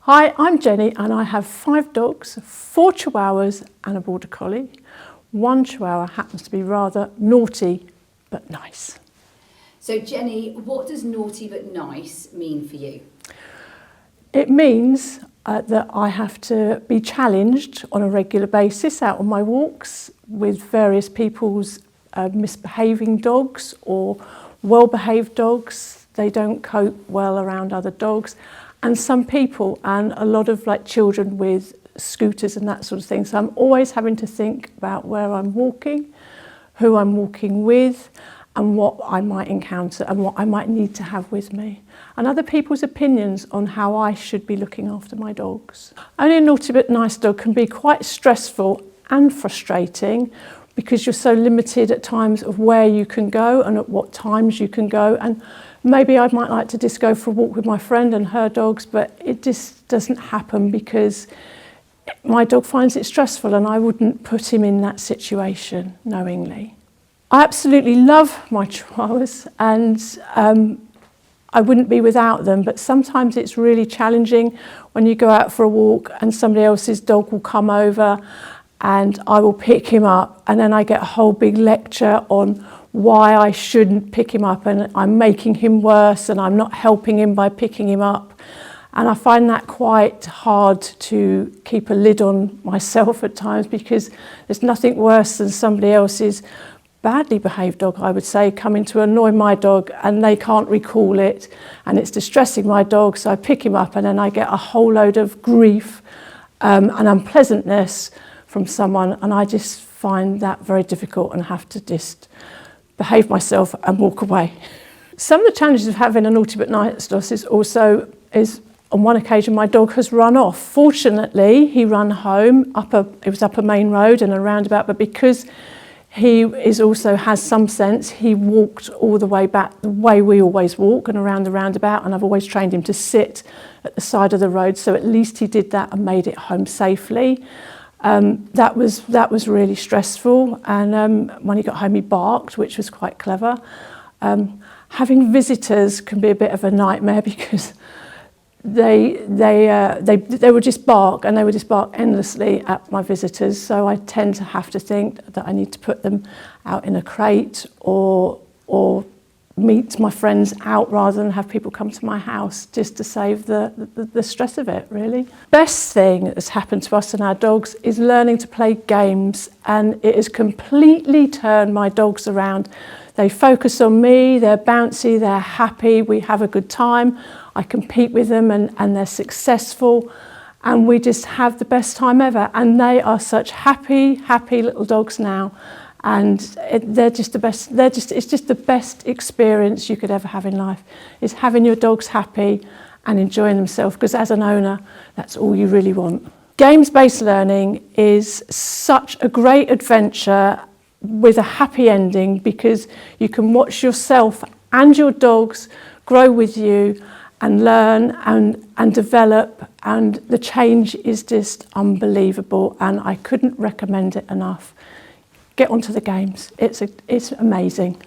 Hi, I'm Jenny and I have 5 dogs, 4 chihuahuas and a border collie. 1 chihuahua happens to be rather naughty but nice. So Jenny, what does naughty but nice mean for you? It means that I have to be challenged on a regular basis out on my walks with various people's misbehaving dogs or well-behaved dogs. They don't cope well around other dogs. And some people, and a lot of children with scooters and that sort of thing. So I'm always having to think about where I'm walking, who I'm walking with, and what I might encounter and what I might need to have with me. And other people's opinions on how I should be looking after my dogs. Owning a naughty but nice dog can be quite stressful and frustrating because you're so limited at times of where you can go and at what times you can go. And maybe I might like to just go for a walk with my friend and her dogs, but it just doesn't happen because my dog finds it stressful and I wouldn't put him in that situation knowingly. I absolutely love my chihuahuas and I wouldn't be without them, but sometimes it's really challenging when you go out for a walk and somebody else's dog will come over and I will pick him up and then I get a whole big lecture on why I shouldn't pick him up and I'm making him worse and I'm not helping him by picking him up. And I find that quite hard to keep a lid on myself at times because there's nothing worse than somebody else's badly behaved dog, I would say, coming to annoy my dog and they can't recall it and it's distressing my dog, so I pick him up and then I get a whole load of grief and unpleasantness from someone, and I just find that very difficult and have to just behave myself and walk away. Some of the challenges of having a naughty but nice dog is on one occasion my dog has run off. Fortunately, he ran home, it was up a main road and a roundabout, but because he also has some sense, he walked all the way back the way we always walk and around the roundabout, and I've always trained him to sit at the side of the road, so at least he did that and made it home safely. That was really stressful, and when he got home he barked, which was quite clever. Having visitors can be a bit of a nightmare because they would just bark and they would just bark endlessly at my visitors, so I tend to have to think that I need to put them out in a crate or meet my friends out rather than have people come to my house, just to save the stress of it, really. Best thing that's happened to us and our dogs is learning to play games, and it has completely turned my dogs around. They focus on me, they're bouncy, they're happy, we have a good time. I compete with them and they're successful and we just have the best time ever, and they are such happy little dogs now. And they're just the best. It's just the best experience you could ever have in life, is having your dogs happy and enjoying themselves, because as an owner, that's all you really want. Games-based learning is such a great adventure with a happy ending, because you can watch yourself and your dogs grow with you and learn and develop, and the change is just unbelievable, and I couldn't recommend it enough. Get onto the games. It's amazing.